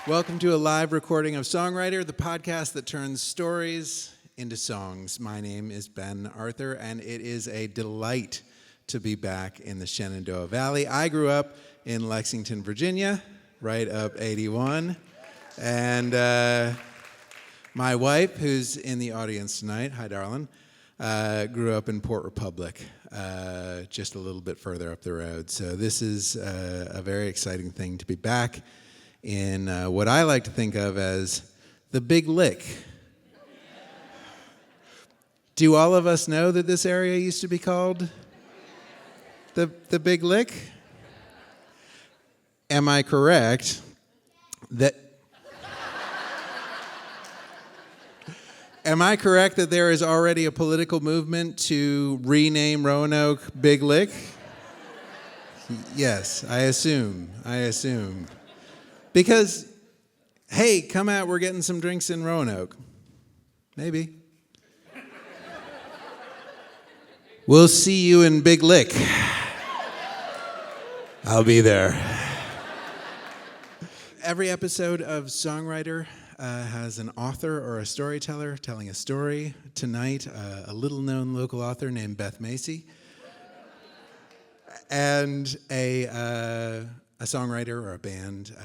Welcome to a live recording of SongWriter, the podcast that turns stories into songs. My name is Ben Arthur, and it is a delight to be back in the Shenandoah Valley. I grew up in Lexington, Virginia, right up 81. And my wife, who's in the audience tonight, hi, darling, grew up in Port Republic, just a little bit further up the road. So this is a very exciting thing to be back in what I like to think of as the Big Lick. Do all of us know that this area used to be called the Big Lick? Am I correct that there is already a political movement to rename Roanoke Big Lick? Yes, I assume. Because, hey, come out, we're getting some drinks in Roanoke. Maybe. We'll see you in Big Lick. I'll be there. Every episode of SongWriter has an author or a storyteller telling a story. Tonight, a little-known local author named Beth Macy, and a songwriter or a band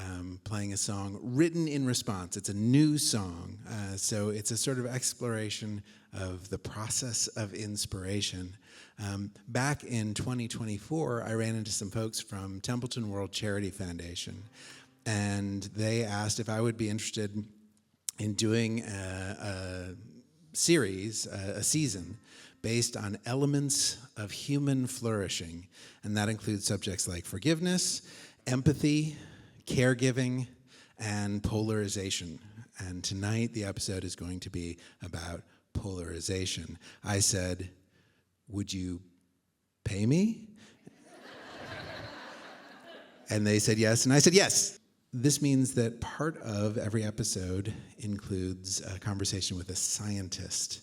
playing a song written in response. It's a new song, so it's a sort of exploration of the process of inspiration. Back in 2024, I ran into some folks from Templeton World Charity Foundation, and they asked if I would be interested in doing a series, a season, based on elements of human flourishing, and that includes subjects like forgiveness, empathy, caregiving, and polarization. And tonight, the episode is going to be about polarization. I said, would you pay me? And they said yes, and I said yes. This means that part of every episode includes a conversation with a scientist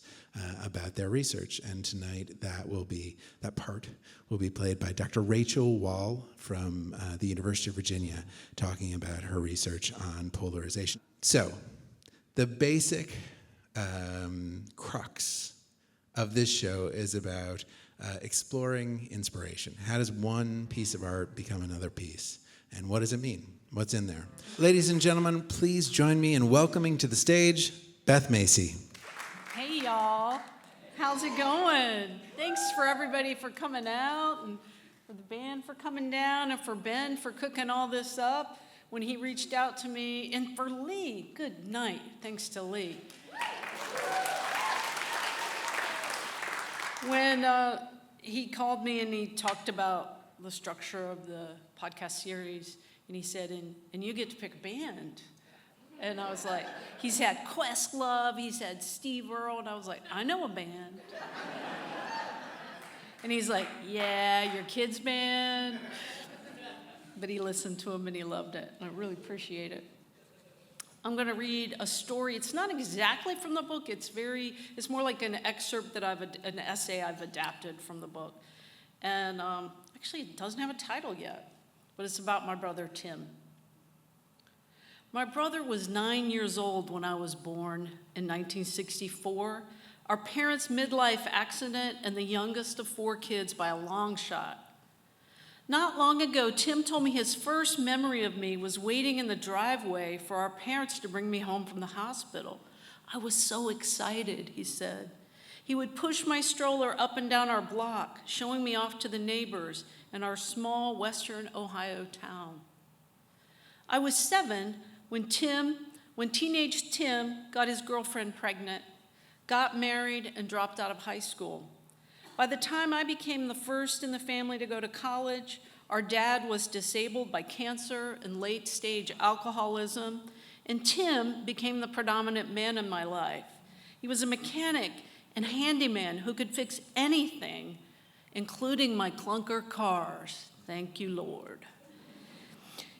about their research, and tonight that part will be played by Dr. Rachel Wahl from the University of Virginia, talking about her research on polarization. So, the basic crux of this show is about exploring inspiration. How does one piece of art become another piece? And what does it mean? What's in there? Ladies and gentlemen, please join me in welcoming to the stage Beth Macy. Hey, y'all. How's it going? Thanks for everybody for coming out, and for the band for coming down, and for Ben for cooking all this up when he reached out to me, and for Lee. Good night. Thanks to Lee. When he called me and he talked about the structure of the podcast series, and he said, and you get to pick a band. And I was like, he's had Questlove, he's had Steve Earle, and I was like, I know a band. And he's like, yeah, your kid's band. But he listened to him and he loved it, and I really appreciate it. I'm gonna read a story. It's not exactly from the book, it's more like an excerpt that an essay I've adapted from the book. And actually, it doesn't have a title yet, but it's about my brother, Tim. My brother was 9 years old when I was born in 1964. Our parents' midlife accident, and the youngest of 4 kids by a long shot. Not long ago, Tim told me his first memory of me was waiting in the driveway for our parents to bring me home from the hospital. I was so excited, he said. He would push my stroller up and down our block, showing me off to the neighbors in our small western Ohio town. I was 7 when teenage Tim got his girlfriend pregnant, got married, and dropped out of high school. By the time I became the first in the family to go to college, our dad was disabled by cancer and late-stage alcoholism, and Tim became the predominant man in my life. He was a mechanic and handyman who could fix anything, including my clunker cars. Thank you, Lord.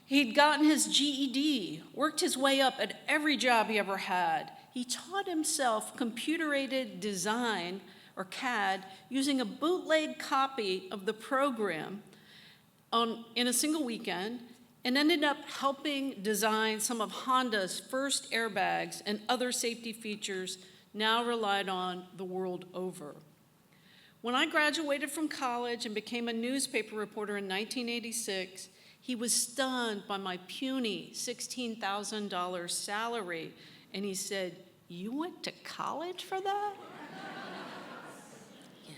He'd gotten his GED, worked his way up at every job he ever had. He taught himself computer-aided design, or CAD, using a bootleg copy of the program in a single weekend, and ended up helping design some of Honda's first airbags and other safety features now relied on the world over. When I graduated from college and became a newspaper reporter in 1986, he was stunned by my puny $16,000 salary, and he said, "You went to college for that?" Yeah.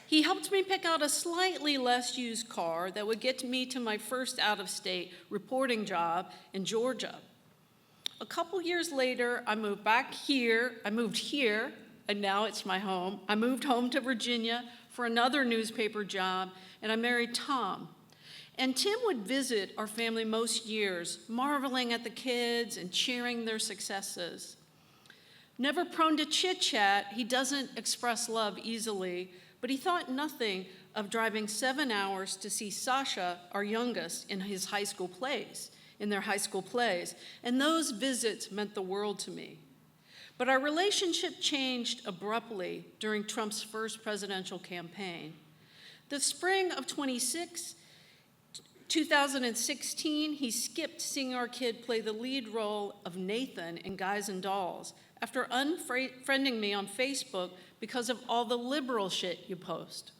He helped me pick out a slightly less used car that would get me to my first out-of-state reporting job in Georgia. A couple years later, I moved here, and now it's my home. I moved home to Virginia for another newspaper job, and I married Tom. And Tim would visit our family most years, marveling at the kids and cheering their successes. Never prone to chit-chat, he doesn't express love easily, but he thought nothing of driving 7 hours to see Sasha, our youngest, in their high school plays, and those visits meant the world to me. But our relationship changed abruptly during Trump's first presidential campaign. The spring of 2016, he skipped seeing our kid play the lead role of Nathan in Guys and Dolls after unfriending me on Facebook because of all the liberal shit you post.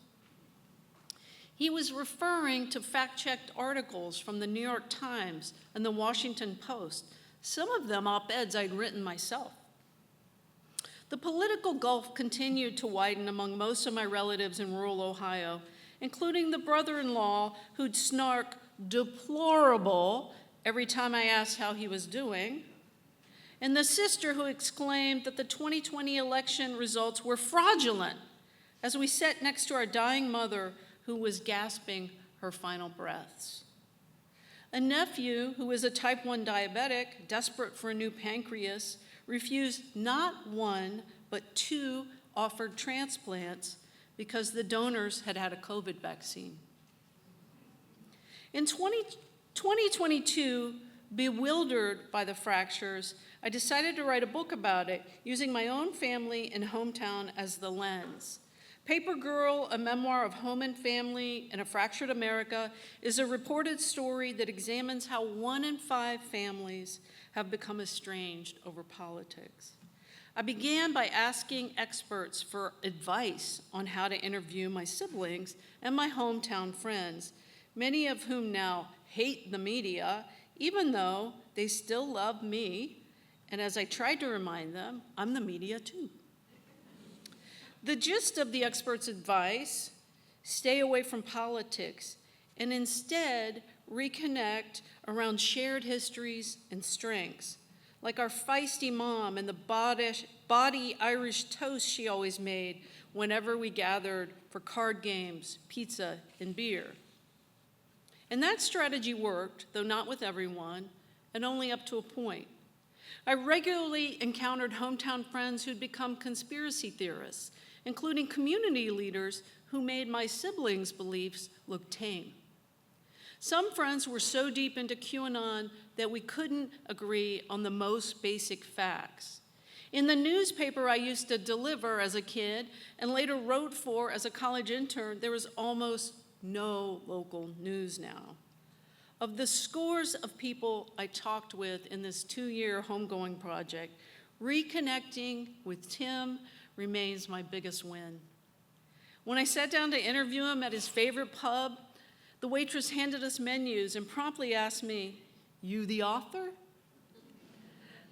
He was referring to fact-checked articles from the New York Times and the Washington Post, some of them op-eds I'd written myself. The political gulf continued to widen among most of my relatives in rural Ohio, including the brother-in-law who'd snark "deplorable" every time I asked how he was doing, and the sister who exclaimed that the 2020 election results were fraudulent as we sat next to our dying mother who was gasping her final breaths. A nephew who was a type 1 diabetic, desperate for a new pancreas, refused not one, but 2 offered transplants because the donors had had a COVID vaccine. In 2022, bewildered by the fractures, I decided to write a book about it, using my own family and hometown as the lens. Papergirl, a memoir of home and family in a fractured America, is a reported story that examines how 1 in 5 families have become estranged over politics. I began by asking experts for advice on how to interview my siblings and my hometown friends, many of whom now hate the media, even though they still love me. And as I tried to remind them, I'm the media too. The gist of the experts' advice: stay away from politics and instead reconnect around shared histories and strengths, like our feisty mom and the body Irish toast she always made whenever we gathered for card games, pizza, and beer. And that strategy worked, though not with everyone, and only up to a point. I regularly encountered hometown friends who'd become conspiracy theorists, including community leaders who made my siblings' beliefs look tame. Some friends were so deep into QAnon that we couldn't agree on the most basic facts. In the newspaper I used to deliver as a kid and later wrote for as a college intern, there was almost no local news now. Of the scores of people I talked with in this 2-year homegoing project, reconnecting with Tim remains my biggest win. When I sat down to interview him at his favorite pub, the waitress handed us menus and promptly asked me, "You the author?"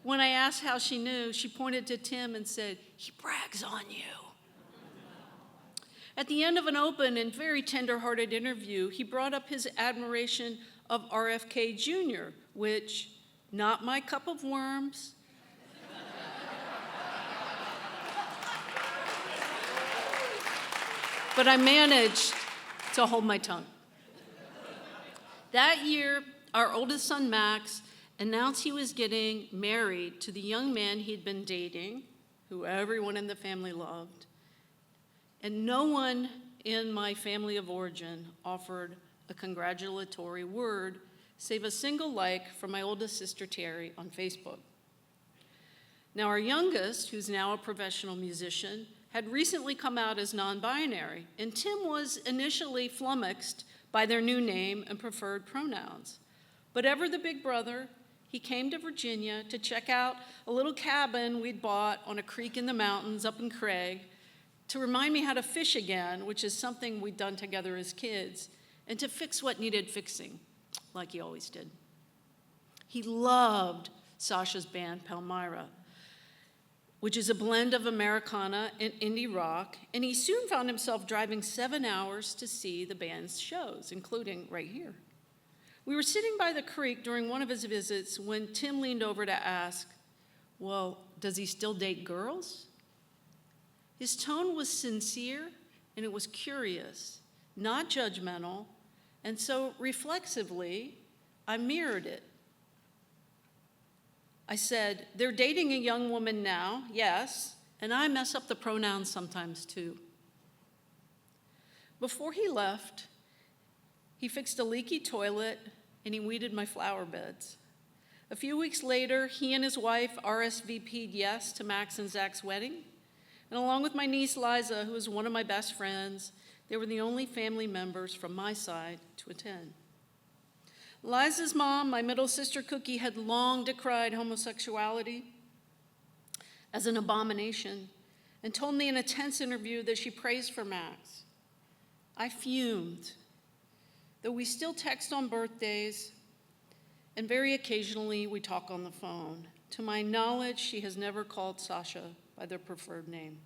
When I asked how she knew, she pointed to Tim and said, "He brags on you." At the end of an open and very tender-hearted interview, he brought up his admiration of RFK Jr., which, not my cup of worms, but I managed to hold my tongue. That year, our oldest son, Max, announced he was getting married to the young man he'd been dating, who everyone in the family loved, and no one in my family of origin offered a congratulatory word, save a single like from my oldest sister, Terry, on Facebook. Now, our youngest, who's now a professional musician, had recently come out as non-binary, and Tim was initially flummoxed by their new name and preferred pronouns. But ever the big brother, he came to Virginia to check out a little cabin we'd bought on a creek in the mountains up in Craig to remind me how to fish again, which is something we'd done together as kids, and to fix what needed fixing, like he always did. He loved Sasha's band, Palmyra, which is a blend of Americana and indie rock, and he soon found himself driving 7 hours to see the band's shows, including right here. We were sitting by the creek during one of his visits when Tim leaned over to ask, well, does he still date girls? His tone was sincere and it was curious, not judgmental, and so reflexively, I mirrored it. I said, they're dating a young woman now, yes, and I mess up the pronouns sometimes too. Before he left, he fixed a leaky toilet and he weeded my flower beds. A few weeks later, he and his wife RSVP'd yes to Max and Zach's wedding. And along with my niece Liza, who is one of my best friends, they were the only family members from my side to attend. Liza's mom, my middle sister Cookie, had long decried homosexuality as an abomination and told me in a tense interview that she praised for Max. I fumed, though we still text on birthdays, and very occasionally we talk on the phone. To my knowledge, she has never called Sasha by their preferred name.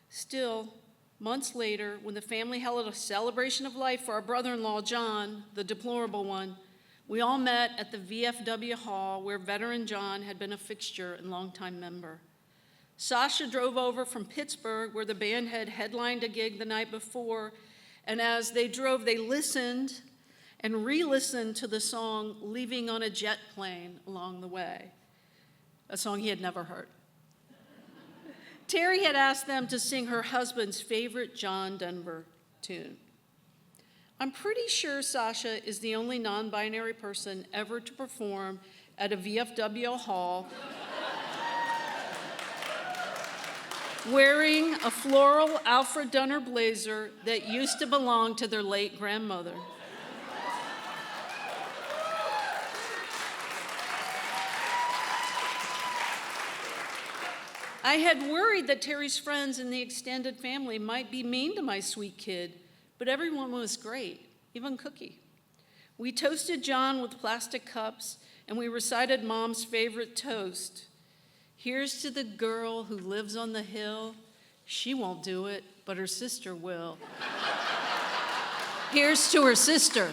Still, months later, when the family held a celebration of life for our brother-in-law, John, the deplorable one, we all met at the VFW hall where veteran John had been a fixture and longtime member. Sasha drove over from Pittsburgh, where the band had headlined a gig the night before, and as they drove, they listened and re-listened to the song Leaving on a Jet Plane along the way, a song he had never heard. Terry had asked them to sing her husband's favorite John Denver tune. I'm pretty sure Sasha is the only non-binary person ever to perform at a VFW hall wearing a floral Alfred Dunner blazer that used to belong to their late grandmother. I had worried that Terry's friends and the extended family might be mean to my sweet kid, but everyone was great, even Cookie. We toasted John with plastic cups, and we recited Mom's favorite toast. Here's to the girl who lives on the hill. She won't do it, but her sister will. Here's to her sister.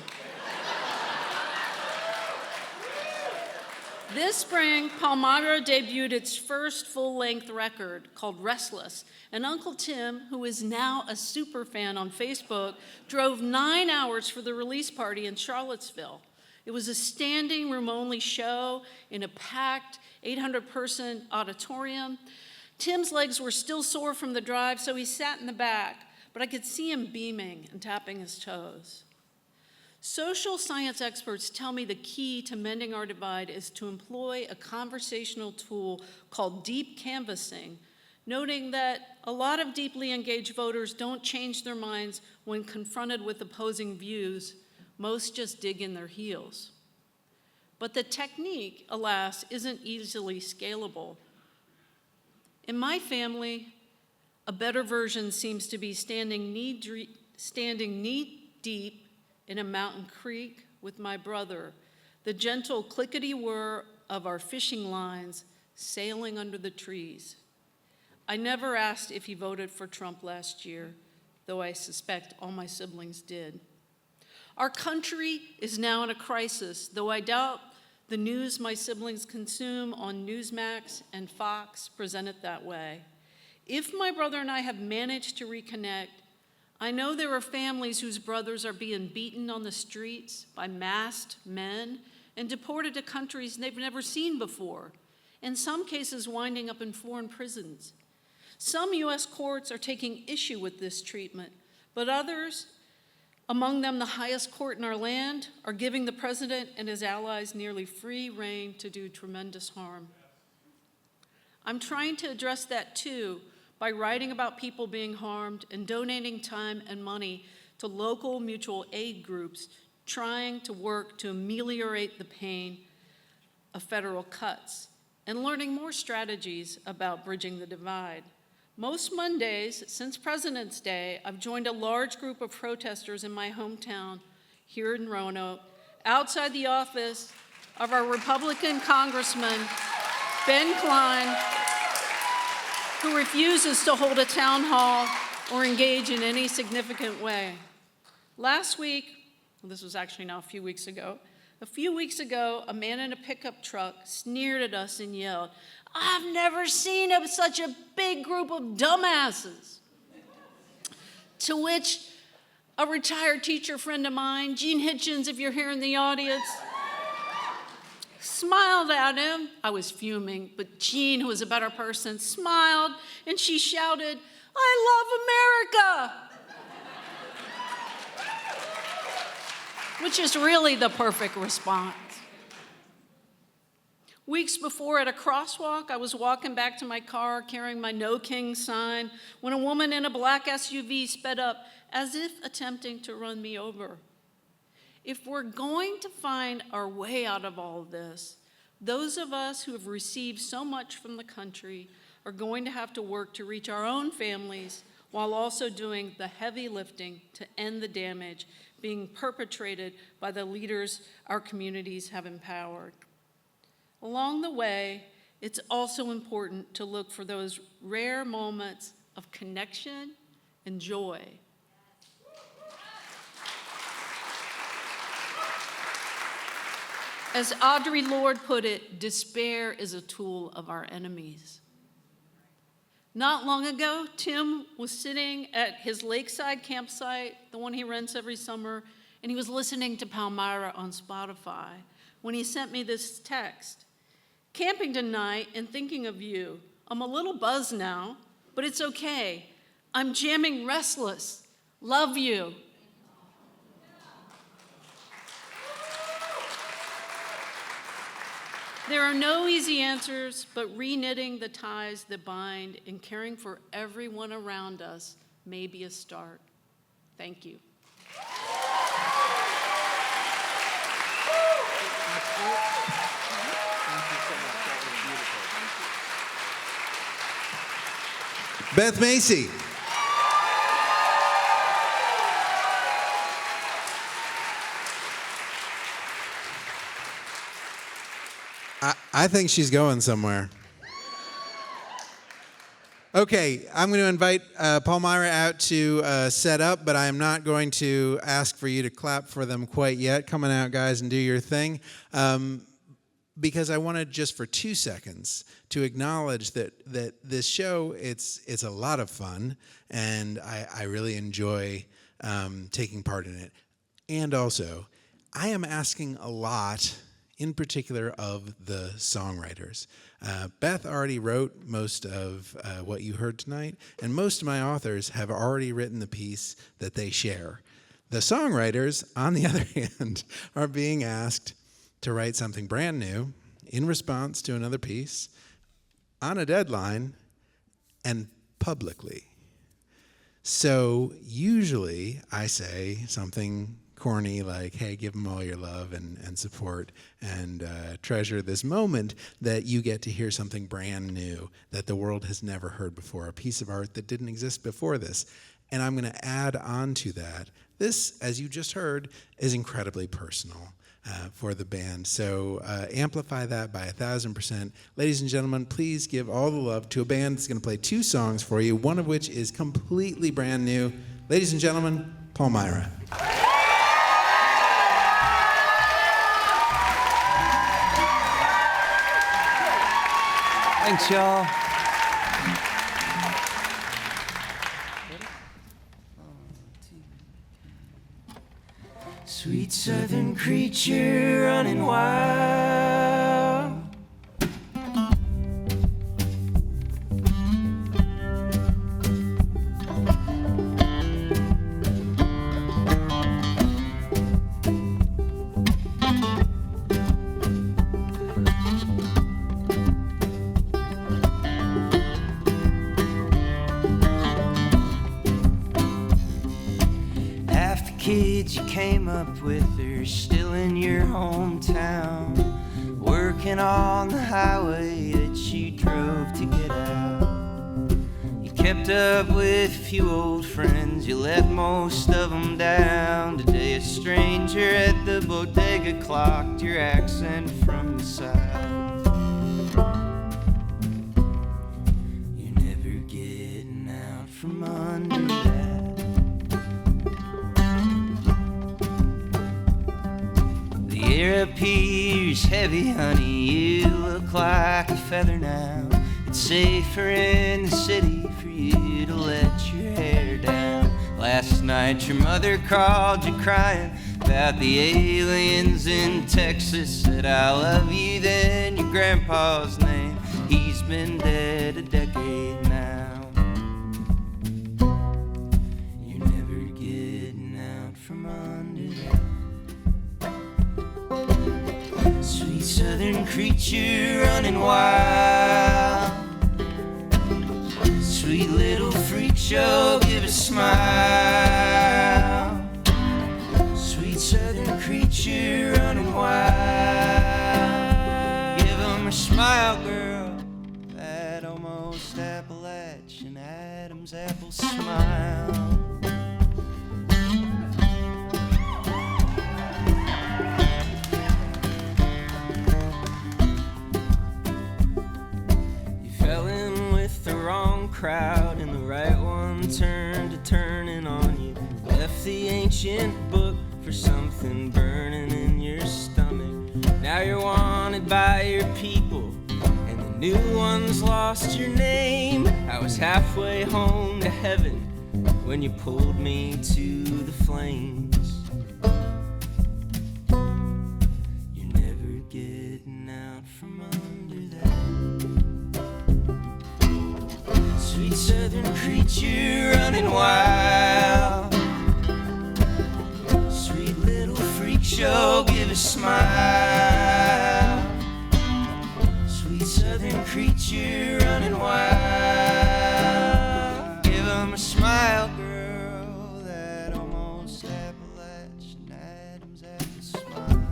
This spring, Palmyra debuted its first full-length record called Restless, and Uncle Tim, who is now a super fan on Facebook, drove 9 hours for the release party in Charlottesville. It was a standing room-only show in a packed 800-person auditorium. Tim's legs were still sore from the drive, so he sat in the back, but I could see him beaming and tapping his toes. Social science experts tell me the key to mending our divide is to employ a conversational tool called deep canvassing, noting that a lot of deeply engaged voters don't change their minds when confronted with opposing views. Most just dig in their heels. But the technique, alas, isn't easily scalable. In my family, a better version seems to be standing knee-deep in a mountain creek with my brother, the gentle clickety-whir of our fishing lines sailing under the trees. I never asked if he voted for Trump last year, though I suspect all my siblings did. Our country is now in a crisis, though I doubt the news my siblings consume on Newsmax and Fox present it that way. If my brother and I have managed to reconnect, I know there are families whose brothers are being beaten on the streets by masked men and deported to countries they've never seen before, in some cases winding up in foreign prisons. Some U.S. courts are taking issue with this treatment, but others, among them the highest court in our land, are giving the president and his allies nearly free rein to do tremendous harm. I'm trying to address that too, by writing about people being harmed and donating time and money to local mutual aid groups trying to work to ameliorate the pain of federal cuts, and learning more strategies about bridging the divide. Most Mondays since President's Day, I've joined a large group of protesters in my hometown here in Roanoke, outside the office of our Republican Congressman, Ben Klein, who refuses to hold a town hall or engage in any significant way. Last week, this was actually now a few weeks ago, a man in a pickup truck sneered at us and yelled, "I've never seen such a big group of dumbasses." To which a retired teacher friend of mine, Gene Hitchens, if you're here in the audience, smiled at him. I was fuming, but Jean, who was a better person, smiled, and she shouted, "I love America!" Which is really the perfect response. Weeks before, at a crosswalk, I was walking back to my car carrying my No King sign when a woman in a black SUV sped up as if attempting to run me over. If we're going to find our way out of all of this, those of us who have received so much from the country are going to have to work to reach our own families while also doing the heavy lifting to end the damage being perpetrated by the leaders our communities have empowered. Along the way, it's also important to look for those rare moments of connection and joy. As Audre Lorde put it, despair is a tool of our enemies. Not long ago, Tim was sitting at his lakeside campsite, the one he rents every summer, and he was listening to Palmyra on Spotify when he sent me this text. "Camping tonight and thinking of you. I'm a little buzzed now, but it's okay. I'm jamming Restless. Love you." There are no easy answers, but reknitting the ties that bind and caring for everyone around us may be a start. Thank you. Beth Macy. I think she's going somewhere. Okay, I'm going to invite Palmyra out to set up, but I am not going to ask for you to clap for them quite yet. Come on out, guys, and do your thing. Because I wanted just for 2 seconds to acknowledge that this show, it's a lot of fun, and I really enjoy taking part in it. And also, I am asking a lot, in particular of the songwriters. Beth already wrote most of what you heard tonight, and most of my authors have already written the piece that they share. The songwriters, on the other hand, are being asked to write something brand new in response to another piece on a deadline and publicly. So usually I say something corny like, hey, give them all your love and support and treasure this moment that you get to hear something brand new that the world has never heard before, a piece of art that didn't exist before this. And I'm going to add on to that. This, as you just heard, is incredibly personal for the band. So amplify that by 1,000%. Ladies and gentlemen, please give all the love to a band that's going to play 2 songs for you, one of which is completely brand new. Ladies and gentlemen, Palmyra. Thanks, y'all. Sweet southern creature running wild. kids you came up with are still in your hometown, working on the highway that you drove to get out. You kept up with a few old friends, you let most of them down. Today a stranger at the bodega clocked your accent from the south. You're never getting out from under that. The air appears heavy, honey, you look like a feather now. It's safer in the city for you to let your hair down. Last night your mother called you crying about the aliens in Texas. Said I love you, then your grandpa's name, he's been dead a decade now. You're never getting out from under that. Sweet southern creature running wild, sweet little freak show, give a smile. Sweet southern creature running wild, give 'em a smile, girl, that almost Appalachian Adam's apple smile. You fell in with the wrong crowd and the right one turned to turning on you. Left the ancient book for something burning in your stomach. Now you're wanted by your people and the new one's lost your name. I was halfway home to heaven when you pulled me to the flames. You're never getting out from under that. Sweet southern creature running wild, sweet little freak show, give a smile. Sweet southern creature running wild, give 'em a smile, girl, that almost Appalachian Adam's apple smile.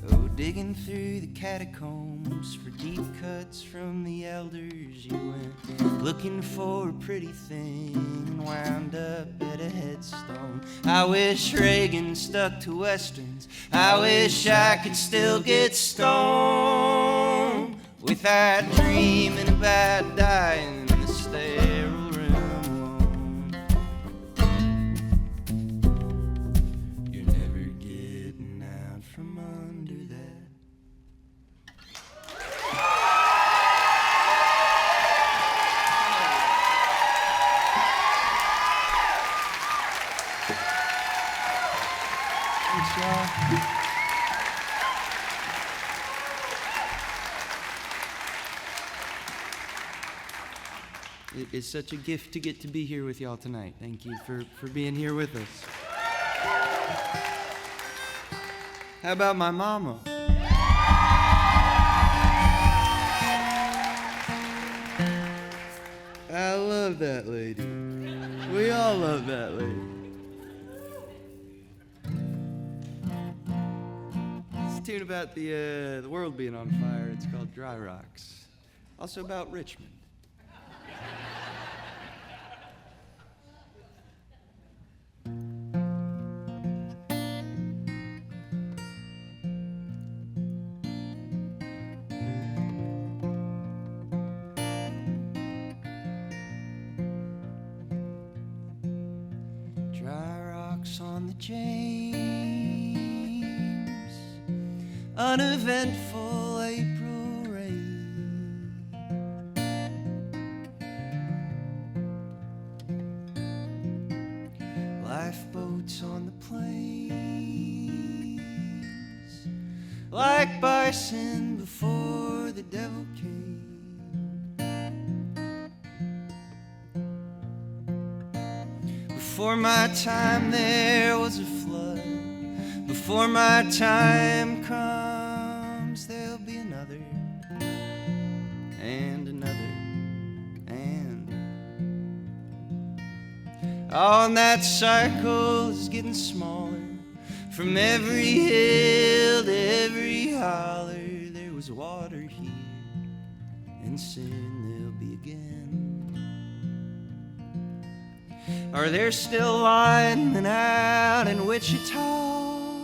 Go digging through the catacombs for deep cuts from the elders. You went looking for a pretty thing and wound up at a headstone. I wish Reagan stuck to westerns, I wish I could still get stoned without dreaming about dying in the sterile room alone. You're never getting out from under that. Thanks, y'all. It is such a gift to get to be here with y'all tonight. Thank you for being here with us. How about my mama? I love that lady. We all love that lady. It's a tune about the world being on fire. It's called Dry Rocks. Also about Richmond. Dry rocks on the James, uneventful April rain. Lifeboats on the plains, like bison before the devil came. Before my time there was a flood. Before my time comes, there'll be another, and another, and Oh, and that circle is getting smaller. From every hill to every holler, there was water here, and soon there'll be again. Are there still linemen out in Wichita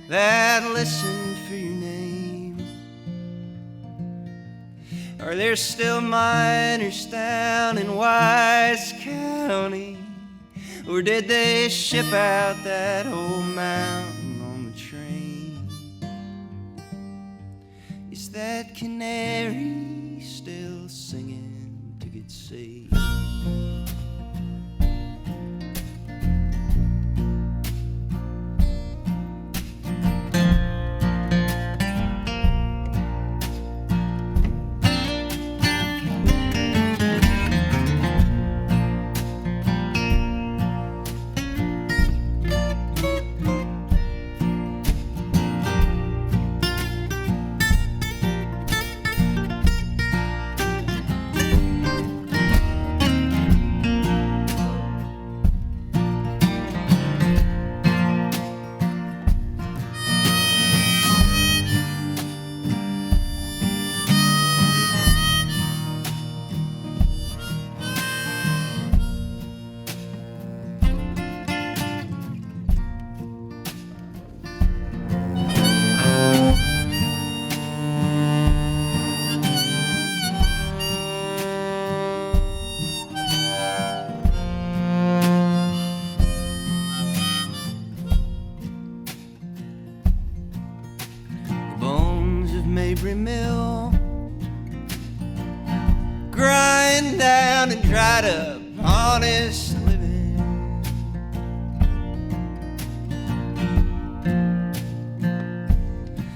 that listen for your name? Are there still miners down in Wise County? Or did they ship out that old mountain on the train? Is that canary still singing to get saved? Mill grind down and dried up honest living.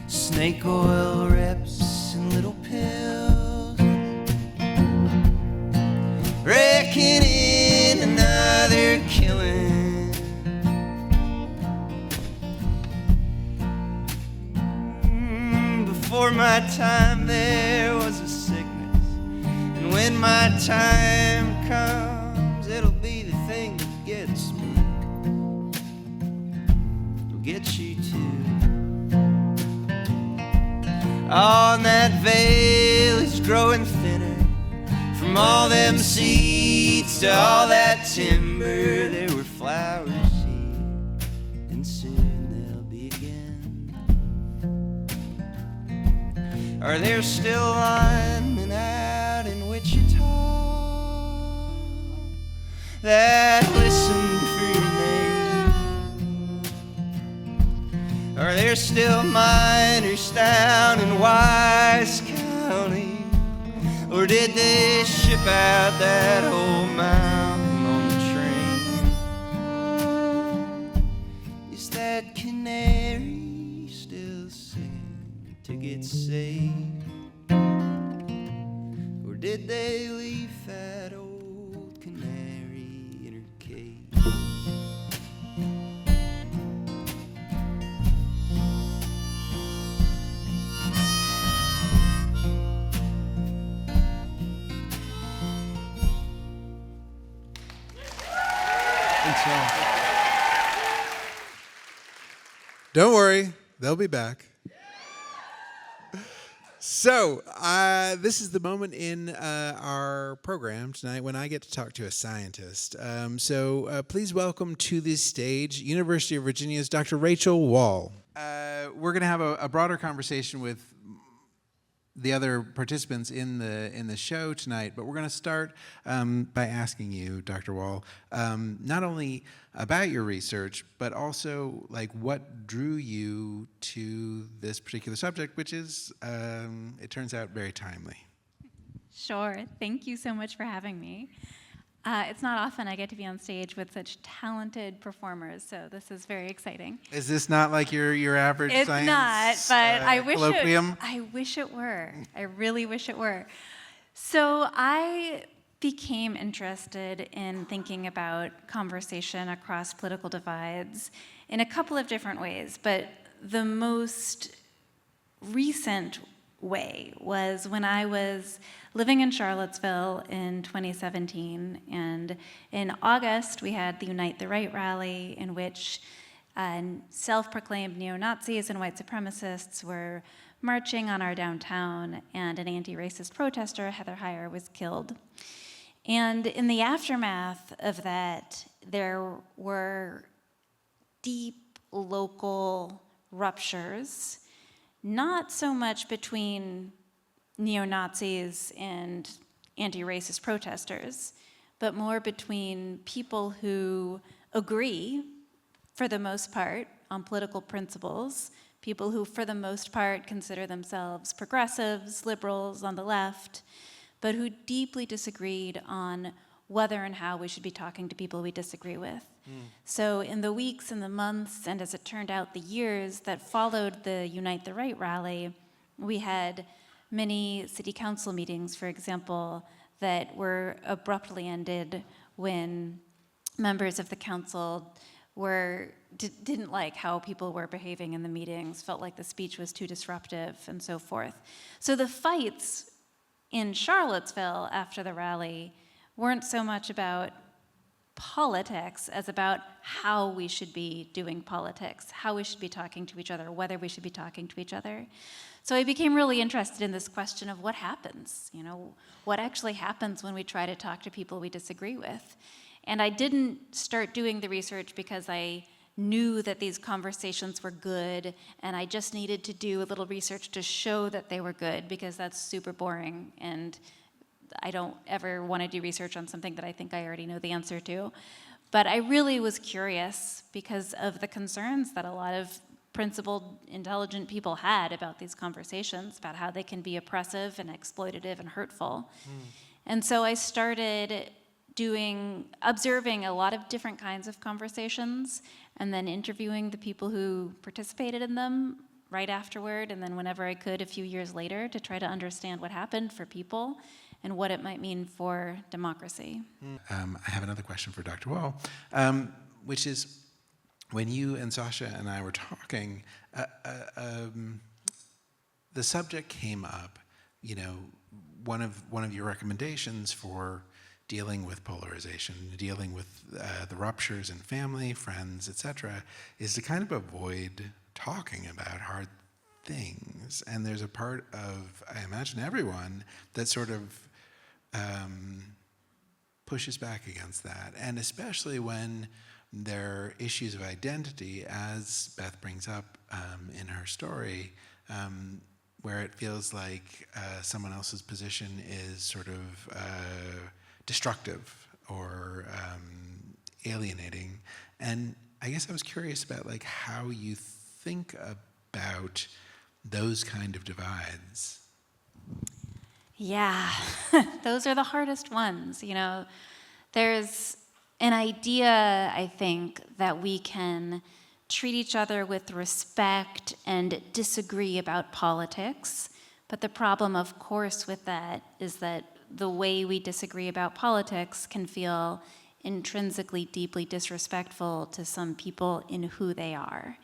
Snake oil reps and little pills, wrecking in another killing. Before my time there was a sickness, and when my time comes, it'll be the thing that gets me. It'll get you too. Oh, and that veil is growing thinner. From all them seeds to all that timber, there were flowers here, and soon they'll be again. Are there still linemen out in Wichita that listen for your name? Are there still miners down in Wise County? Or did they ship out that old mountain on the train? Is that canary still singing to get saved? Or did they leave that old canary in her cage? Don't worry, they'll be back. So, this is the moment in our program tonight when I get to talk to a scientist. Please welcome to this stage University of Virginia's Dr. Rachel Wahl. We're going to have a broader conversation with the other participants in the show tonight, but we're going to start by asking you, Dr. Wahl, not only about your research, but also like what drew you to this particular subject, which is, it turns out, very timely. Sure. Thank you so much for having me. It's not often I get to be on stage with such talented performers, so this is very exciting. Is this not like your average it's science not, but I wish it were. I really wish it were. So I became interested in thinking about conversation across political divides in a couple of different ways, but the most recent way was when I was living in Charlottesville in 2017, and in August we had the Unite the Right rally in which self-proclaimed neo-Nazis and white supremacists were marching on our downtown, and an anti-racist protester, Heather Heyer, was killed. And in the aftermath of that, there were deep local ruptures, not so much between neo-Nazis and anti-racist protesters, but more between people who agree, for the most part, on political principles, people who, for the most part, consider themselves progressives, liberals on the left, but who deeply disagreed on whether and how we should be talking to people we disagree with. So in the weeks and the months, and as it turned out, the years that followed the Unite the Right rally, we had many city council meetings, for example, that were abruptly ended when members of the council didn't like how people were behaving in the meetings, felt like the speech was too disruptive, and so forth. So the fights in Charlottesville after the rally weren't so much about politics as about how we should be doing politics, how we should be talking to each other, whether we should be talking to each other. So I became really interested in this question of what happens, what actually happens when we try to talk to people we disagree with. And I didn't start doing the research because I knew that these conversations were good, and I just needed to do a little research to show that they were good, because that's super boring, and I don't ever want to do research on something that I think I already know the answer to. But I really was curious because of the concerns that a lot of principled, intelligent people had about these conversations, about how they can be oppressive and exploitative and hurtful. And so I started observing a lot of different kinds of conversations, and then interviewing the people who participated in them right afterward, and then whenever I could a few years later, to try to understand what happened for people and what it might mean for democracy. I have another question for Dr. Wahl, which is, when you and Sasha and I were talking, the subject came up. One of your recommendations for dealing with polarization, dealing with the ruptures in family, friends, etc., is to kind of avoid talking about hard things. And there's a part of, I imagine, everyone that sort of pushes back against that. And especially when there are issues of identity, as Beth brings up in her story, where it feels like someone else's position is sort of destructive or alienating. And I guess I was curious about how you think about those kind of divides. Yeah, those are the hardest ones. There's an idea, I think, that we can treat each other with respect and disagree about politics. But the problem, of course, with that is that the way we disagree about politics can feel intrinsically deeply disrespectful to some people in who they are.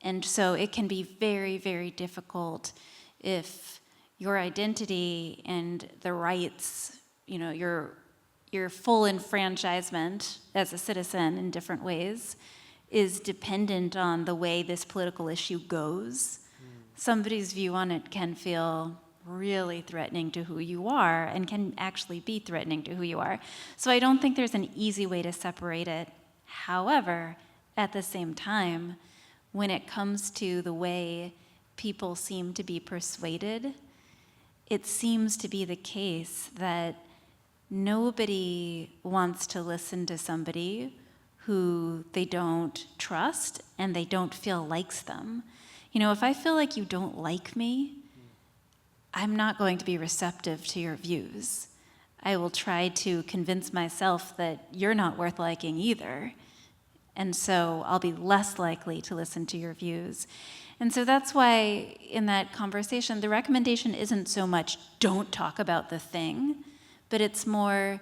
And so it can be very, very difficult if your identity and the rights, your full enfranchisement as a citizen in different ways is dependent on the way this political issue goes. Somebody's view on it can feel really threatening to who you are, and can actually be threatening to who you are. So I don't think there's an easy way to separate it. However, at the same time, when it comes to the way people seem to be persuaded, it seems to be the case that nobody wants to listen to somebody who they don't trust and they don't feel likes them. If I feel like you don't like me, I'm not going to be receptive to your views. I will try to convince myself that you're not worth liking either. And so I'll be less likely to listen to your views. And so that's why in that conversation, the recommendation isn't so much don't talk about the thing, but it's more,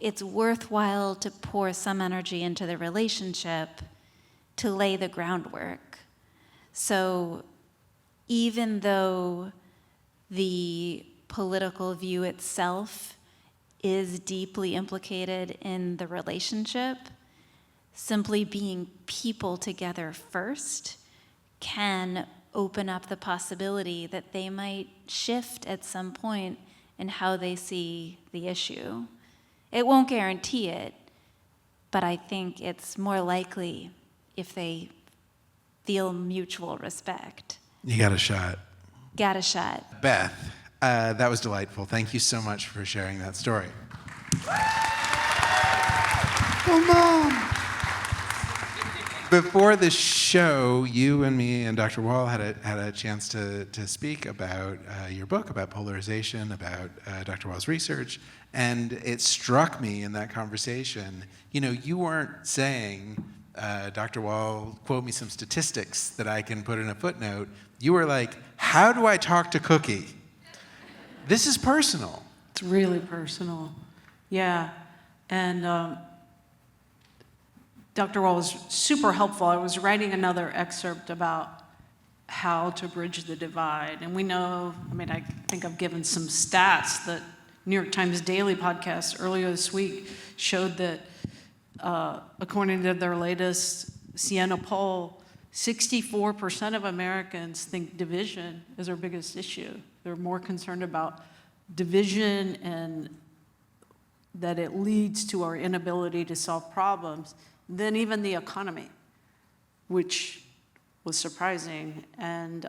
it's worthwhile to pour some energy into the relationship to lay the groundwork. So even though the political view itself is deeply implicated in the relationship, simply being people together first can open up the possibility that they might shift at some point in how they see the issue. It won't guarantee it, but I think it's more likely if they feel mutual respect. You got a shot. Got a shot. Beth, that was delightful. Thank you so much for sharing that story. Oh, Mom! Before the show, you and me and Dr. Wahl had a chance to speak about your book, about polarization, about Dr. Wahl's research, and it struck me in that conversation, you weren't saying, Dr. Wahl, quote me some statistics that I can put in a footnote. You were like, how do I talk to Cookie? This is personal. It's really personal. Yeah. And Dr. Wahl was super helpful. I was writing another excerpt about how to bridge the divide. And we know, I think I've given some stats that New York Times Daily podcast earlier this week showed that according to their latest Siena poll, 64% of Americans think division is our biggest issue. They're more concerned about division and that it leads to our inability to solve problems than even the economy, which was surprising. And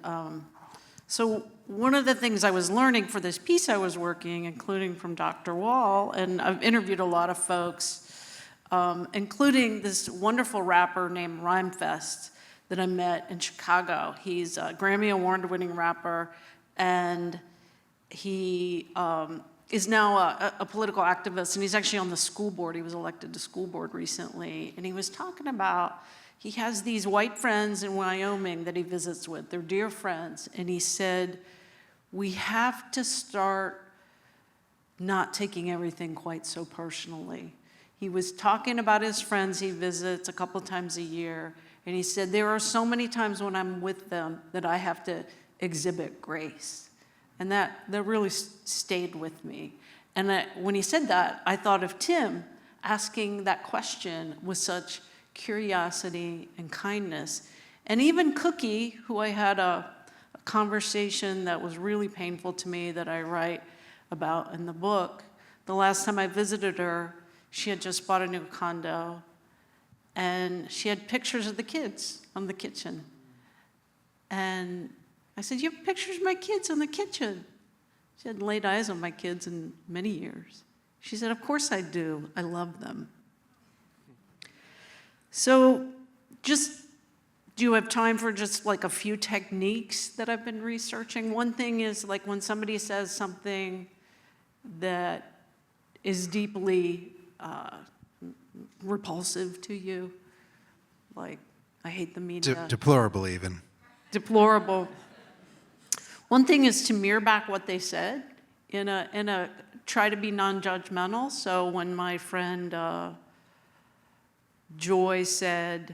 so one of the things I was learning for this piece I was working, including from Dr. Wahl, and I've interviewed a lot of folks, including this wonderful rapper named Rhymefest that I met in Chicago. He's a Grammy Award-winning rapper, and he is now a political activist, and he's actually on the school board. He was elected to school board recently, and he was talking about, he has these white friends in Wyoming that he visits with. They're dear friends, and he said, we have to start not taking everything quite so personally. He was talking about his friends he visits a couple times a year, and he said, there are so many times when I'm with them that I have to exhibit grace. And that really stayed with me. And when he said that, I thought of Tim asking that question with such curiosity and kindness. And even Cookie, who I had a conversation that was really painful to me that I write about in the book. The last time I visited her, she had just bought a new condo, and she had pictures of the kids on the kitchen. And I said, you have pictures of my kids on the kitchen? She hadn't laid eyes on my kids in many years. She said, of course I do. I love them. So do you have time for just like a few techniques that I've been researching? One thing is like when somebody says something that is deeply repulsive to you, like I hate the media. Deplorable even. Deplorable. One thing is to mirror back what they said in a try to be non-judgmental. So when my friend Joy said,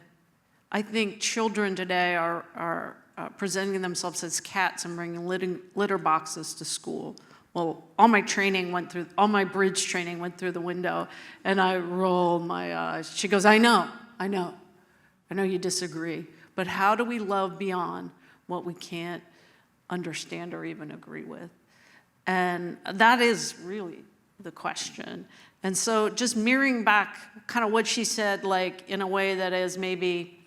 I think children today are presenting themselves as cats and bringing litter boxes to school. Well, all my bridge training went through the window, and I rolled my eyes. She goes, I know you disagree, but how do we love beyond what we can't understand or even agree with? And that is really the question. And so just mirroring back kind of what she said, like in a way that is maybe,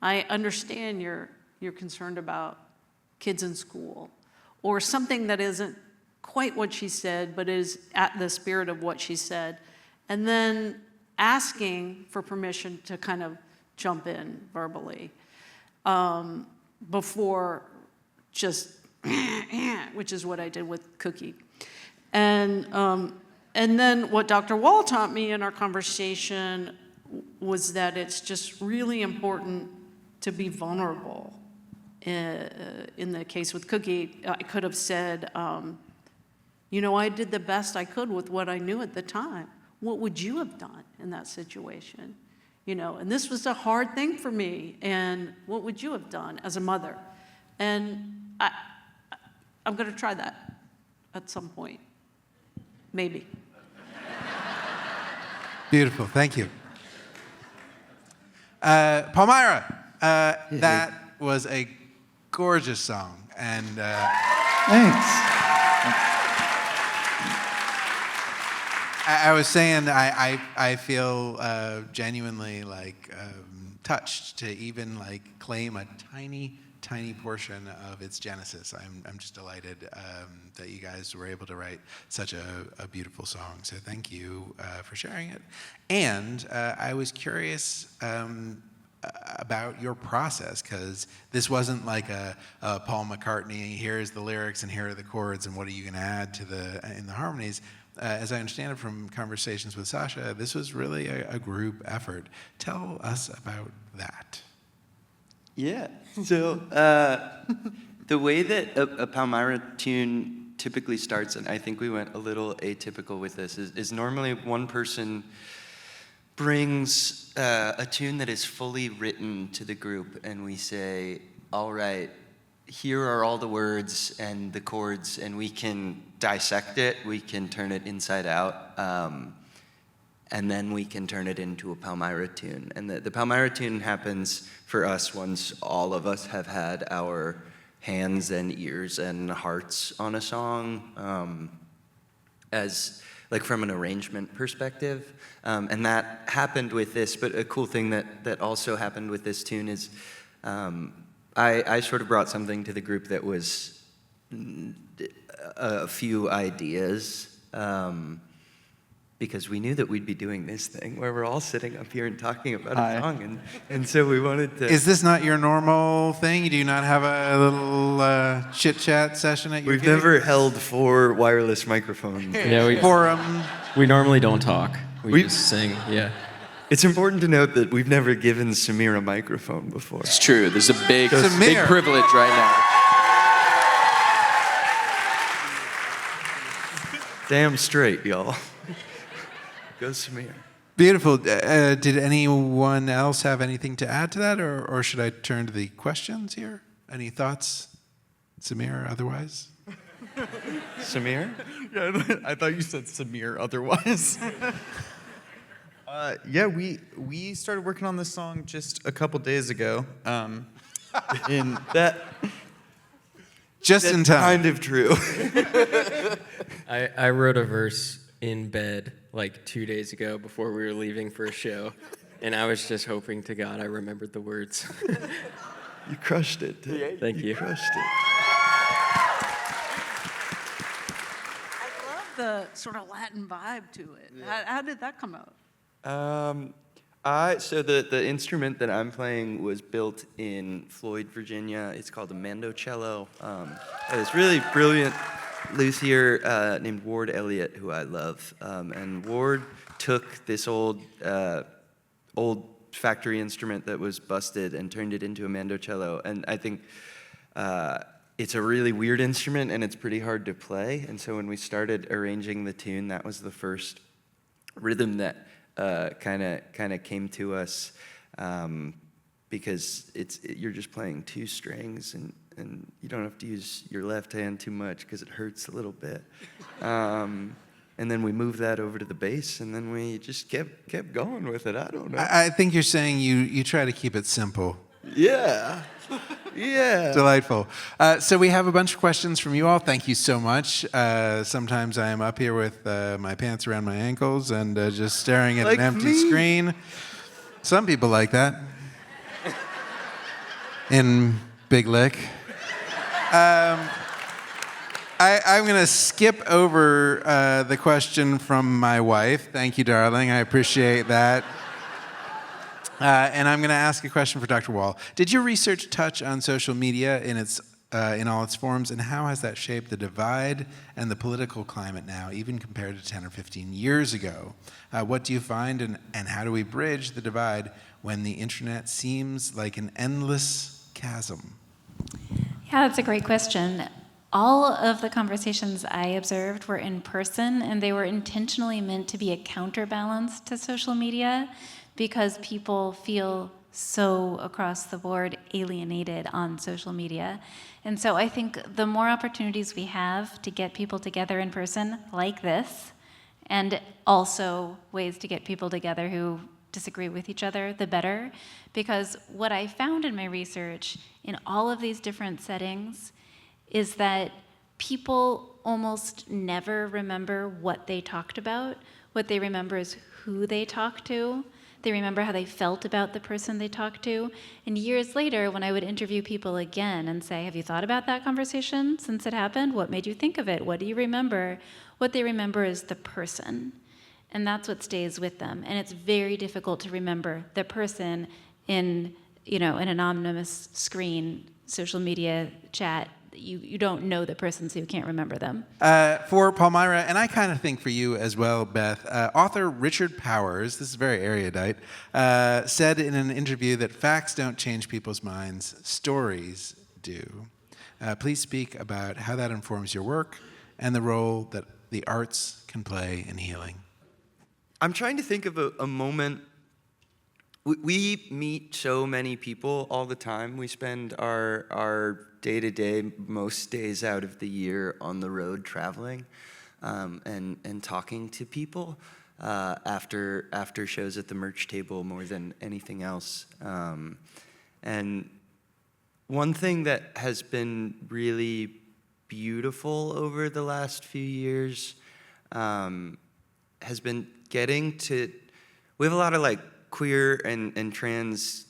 I understand you're concerned about kids in school, or something that isn't quite what she said, but is at the spirit of what she said. And then asking for permission to kind of jump in verbally before just, which is what I did with Cookie. And then what Dr. Wahl taught me in our conversation was that it's just really important to be vulnerable. In the case with Cookie, I could have said, I did the best I could with what I knew at the time. What would you have done in that situation? And this was a hard thing for me, and what would you have done as a mother? And I'm going to try that at some point. Maybe. Beautiful, thank you. Palmyra, that was a gorgeous song, and Thanks. I was saying I feel genuinely like touched to even like claim a tiny portion of its genesis. I'm just delighted that you guys were able to write such a beautiful song. So thank you for sharing it. And I was curious about your process, because this wasn't like a Paul McCartney, here's the lyrics and here are the chords and what are you going to add to in the harmonies. As I understand it from conversations with Sasha, this was really a group effort. Tell us about that. Yeah. So the way that a Palmyra tune typically starts, and I think we went a little atypical with this, is normally one person brings a tune that is fully written to the group, and we say, all right, here are all the words and the chords, and we can dissect it, we can turn it inside out, and then we can turn it into a Palmyra tune. And the Palmyra tune happens for us once all of us have had our hands and ears and hearts on a song, as like from an arrangement perspective. And that happened with this, but a cool thing that also happened with this tune is I sort of brought something to the group that was a few ideas, because we knew that we'd be doing this thing where we're all sitting up here and talking about a song, and so we wanted to... Is this not your normal thing? Do you not have a little chit-chat session at your We've gig? never held 4 wireless microphones. Yeah, Forum. we normally don't talk. We just sing, yeah. It's important to note that we've never given Samir a microphone before. It's true. There's a big Samir. privilege right now. Damn straight, y'all. Go Samir. Beautiful. Did anyone else have anything to add to that, or should I turn to the questions here? Any thoughts, Samir, or otherwise? Samir? Yeah, I thought you said Samir otherwise. Yeah, we started working on this song just a couple days ago. In That Just in time. kind of true. I wrote a verse in bed like 2 days ago before we were leaving for a show, and I was just hoping to God I remembered the words. You crushed it. Dude. Thank you. You crushed it. I love the sort of Latin vibe to it. How did that come out? So the instrument that I'm playing was built in Floyd, Virginia. It's called a mandocello. It's really brilliant luthier named Ward Elliott, who I love. And Ward took this old factory instrument that was busted and turned it into a mandocello. And I think it's a really weird instrument and it's pretty hard to play. And so when we started arranging the tune, that was the first rhythm that kind of came to us, because you're just playing 2 strings and you don't have to use your left hand too much because it hurts a little bit. And then we moved that over to the bass, and then we just kept going with it. I don't know. I think you're saying you try to keep it simple. Yeah. Yeah. Delightful. So we have a bunch of questions from you all. Thank you so much. Sometimes I am up here with my pants around my ankles and just staring at Like an empty me. screen. Some people like that. In Big Lick. I'm going to skip over the question from my wife. Thank you, darling. I appreciate that. And I'm going to ask a question for Dr. Wahl. Did your research touch on social media in all its forms, and how has that shaped the divide and the political climate now, even compared to 10 or 15 years ago? What do you find, and how do we bridge the divide when the internet seems like an endless chasm? Yeah, that's a great question. All of the conversations I observed were in person, and they were intentionally meant to be a counterbalance to social media, because people feel so across the board alienated on social media. And so I think the more opportunities we have to get people together in person like this, and also ways to get people together who disagree with each other, the better. Because what I found in my research in all of these different settings is that people almost never remember what they talked about. What they remember is who they talked to. They remember how they felt about the person they talked to. And years later, when I would interview people again and say, have you thought about that conversation since it happened? What made you think of it? What do you remember? What they remember is the person. And that's what stays with them. And it's very difficult to remember the person in, an anonymous screen, social media chat. You don't know the person, so you can't remember them. For Palmyra, and I kind of think for you as well, Beth, author Richard Powers, this is very erudite, said in an interview that facts don't change people's minds, stories do. Please speak about how that informs your work and the role that the arts can play in healing. I'm trying to think of a moment. We meet so many people all the time. We spend our day-to-day, most days out of the year on the road traveling and talking to people after shows at the merch table more than anything else. And one thing that has been really beautiful over the last few years has been getting to, we have a lot of like queer and trans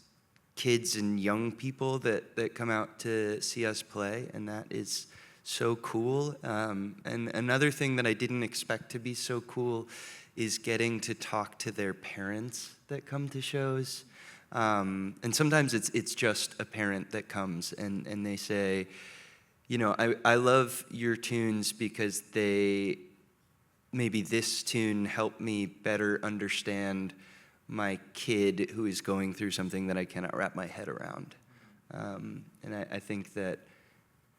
kids and young people that come out to see us play, and that is so cool. And another thing that I didn't expect to be so cool is getting to talk to their parents that come to shows. And sometimes it's just a parent that comes and they say, I love your tunes because maybe this tune helped me better understand my kid who is going through something that I cannot wrap my head around. And I think that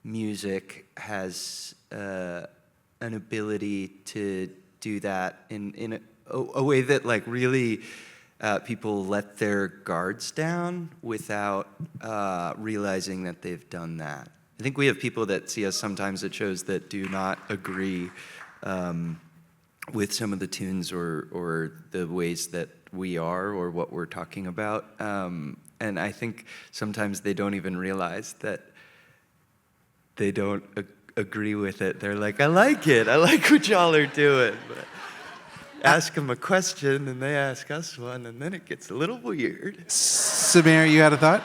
music has an ability to do that in a way that like really people let their guards down without realizing that they've done that. I think we have people that see us sometimes at shows that do not agree with some of the tunes or the ways that we are or what we're talking about. And I think sometimes they don't even realize that they don't agree with it. They're like, I like it. I like what y'all are doing. But ask them a question and they ask us one, and then it gets a little weird. Samir, you had a thought?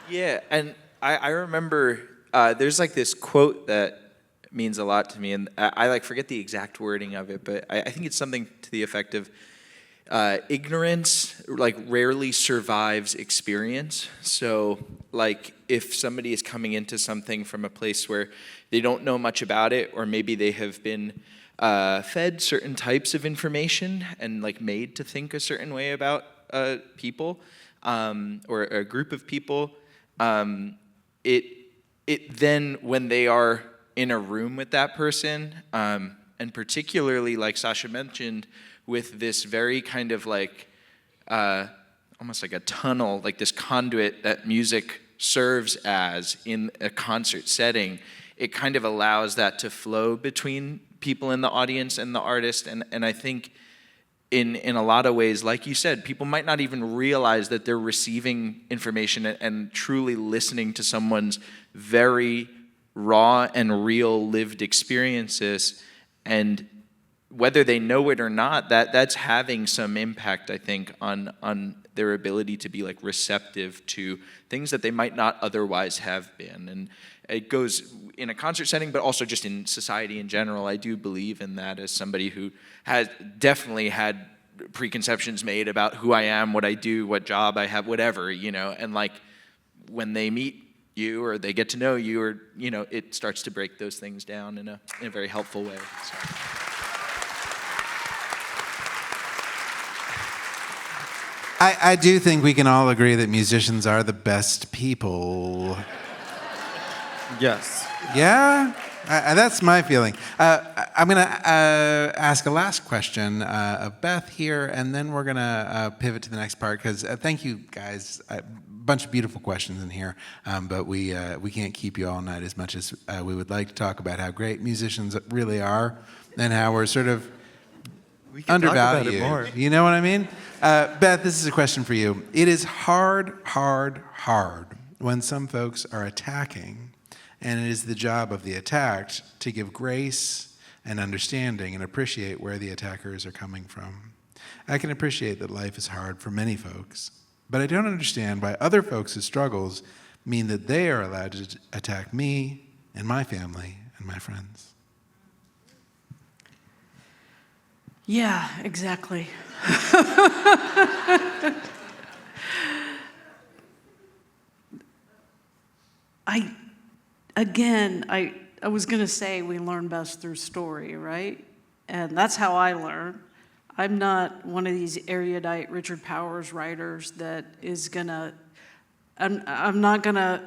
Yeah, and I remember there's like this quote that means a lot to me, and I like forget the exact wording of it, but I think it's something to the effect of ignorance like rarely survives experience. So like if somebody is coming into something from a place where they don't know much about it, or maybe they have been fed certain types of information and like made to think a certain way about people or a group of people, it then when they are in a room with that person, and particularly like Sasha mentioned, with this very kind of like almost like a tunnel, like this conduit that music serves as in a concert setting, it kind of allows that to flow between people in the audience and the artist. And I think in a lot of ways, like you said, people might not even realize that they're receiving information and truly listening to someone's very raw and real lived experiences. And whether they know it or not, that's having some impact, I think, on their ability to be like receptive to things that they might not otherwise have been. And it goes in a concert setting, but also just in society in general. I do believe in that as somebody who has definitely had preconceptions made about who I am, what I do, what job I have, whatever, and like when they meet you or they get to know you, or it starts to break those things down in a very helpful way. So. I do think we can all agree that musicians are the best people. Yes. Yeah, that's my feeling. I'm going to ask a last question of Beth here, and then we're going to pivot to the next part, because thank you, guys. A bunch of beautiful questions in here, but we can't keep you all night as much as we would like to talk about how great musicians really are and how we're sort of undervalued. Talk about it more. You know what I mean? Beth, this is a question for you. It is hard when some folks are attacking, and it is the job of the attacked to give grace and understanding and appreciate where the attackers are coming from. I can appreciate that life is hard for many folks, but I don't understand why other folks' struggles mean that they are allowed to attack me and my family and my friends. Yeah, exactly. I was going to say we learn best through story, right? And that's how I learn. I'm not one of these erudite Richard Powers writers that is going to, I'm not going to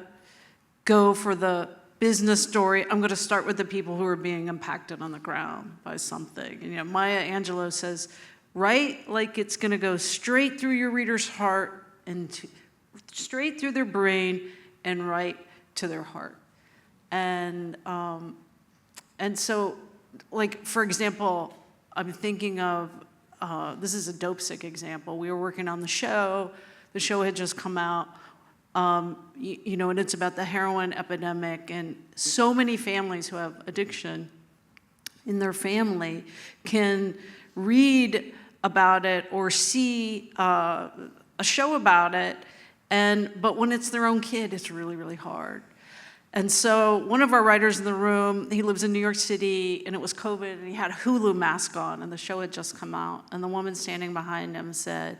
go for the business story. I'm going to start with the people who are being impacted on the ground by something. And, you know, Maya Angelou says, write like it's going to go straight through your reader's heart and straight through their brain and right to their heart. And so, like, for example, I'm thinking of, this is a Dopesick example. We were working on the show. The show had just come out. You know, and it's about the heroin epidemic, and so many families who have addiction in their family can read about it or see a show about it, but when it's their own kid, it's really, really hard. And so one of our writers in the room, he lives in New York City, and it was COVID, and he had a Hulu mask on, and the show had just come out, and the woman standing behind him said,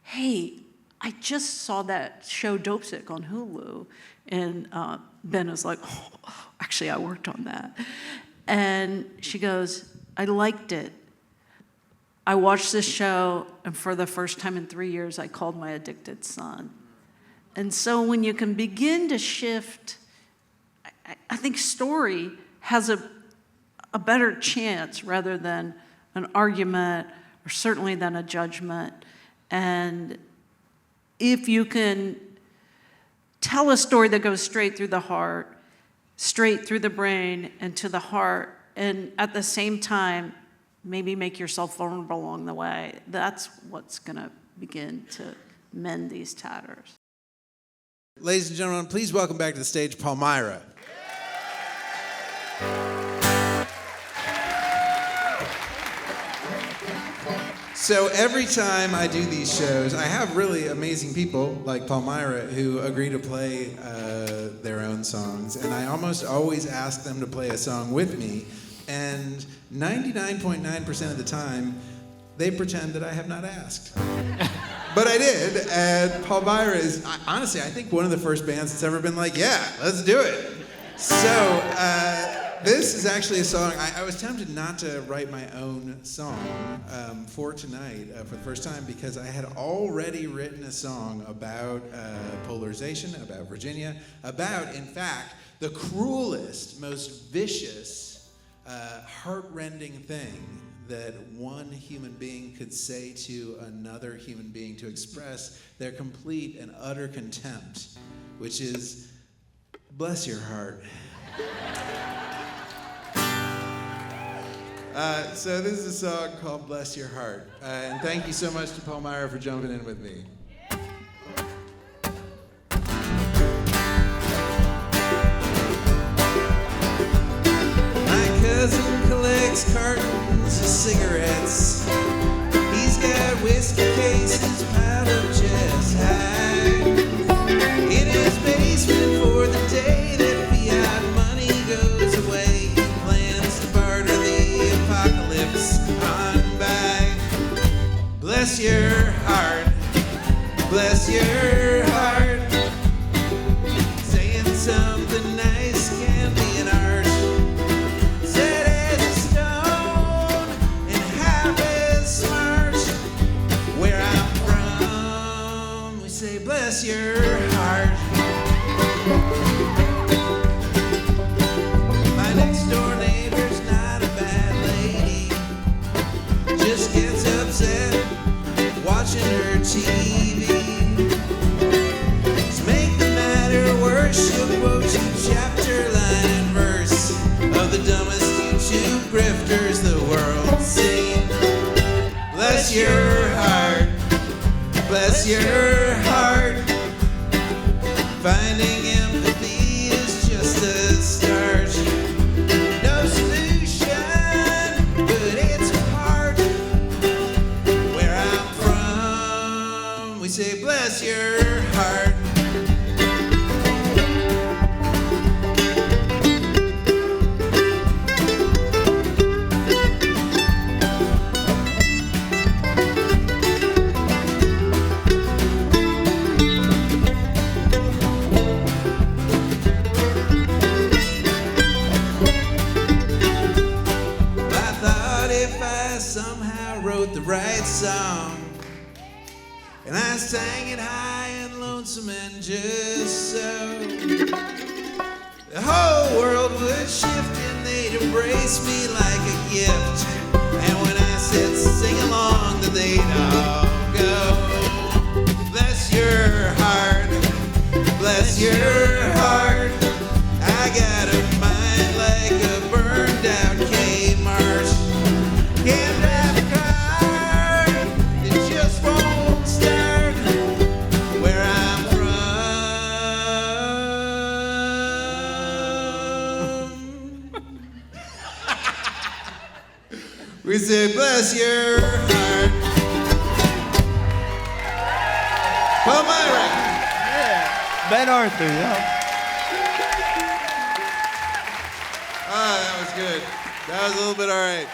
"Hey, I just saw that show Dopesick on Hulu." And Ben was like, "Oh, actually, I worked on that." And she goes, "I liked it. I watched this show, and for the first time in 3 years, I called my addicted son." And so when you can begin to shift, I think story has a better chance rather than an argument, or certainly than a judgment. And if you can tell a story that goes straight through the heart, straight through the brain and to the heart, and at the same time, maybe make yourself vulnerable along the way, that's what's going to begin to mend these tatters. Ladies and gentlemen, please welcome back to the stage Palmyra. So every time I do these shows, I have really amazing people like Palmyra who agree to play their own songs, and I almost always ask them to play a song with me, and 99.9% of the time, they pretend that I have not asked. But I did, and Palmyra is, honestly, I think one of the first bands that's ever been like, yeah, let's do it. So this is actually a song, I was tempted not to write my own song for tonight for the first time, because I had already written a song about polarization, about Virginia, about, in fact, the cruelest, most vicious, heart-rending thing that one human being could say to another human being to express their complete and utter contempt, which is, bless your heart. So this is a song called Bless Your Heart. And thank you so much to Palmyra for jumping in with me. My cousin collects cartons of cigarettes. He's got whiskey cases piled up chest high in his basement for the day that fiat money goes away. He plans to barter the apocalypse on by. Bless your heart, bless your heart. Saying something nice can be an art. Set as a stone and half as smart. Where I'm from, we say bless your heart. watching her TV. To make the matter worse, she'll quote you chapter, line, and verse of the dumbest YouTube grifters the world's seen. Bless your heart, bless your heart. Finding empathy is just a start. No solution, but it's hard. Where I'm from, we say bless your heart. Somehow wrote the right song, and I sang it high and lonesome and just so the whole world would shift and they'd embrace me like a gift. And when I said sing along, then they'd all go. Bless your heart, bless your heart. I got a mind like a burned out Kmart. Can't drive a car, it just won't start. Where I'm from, we say bless your heart. Palmyra. Ben Arthur, yeah. Ah, that was good. That was a little bit all right.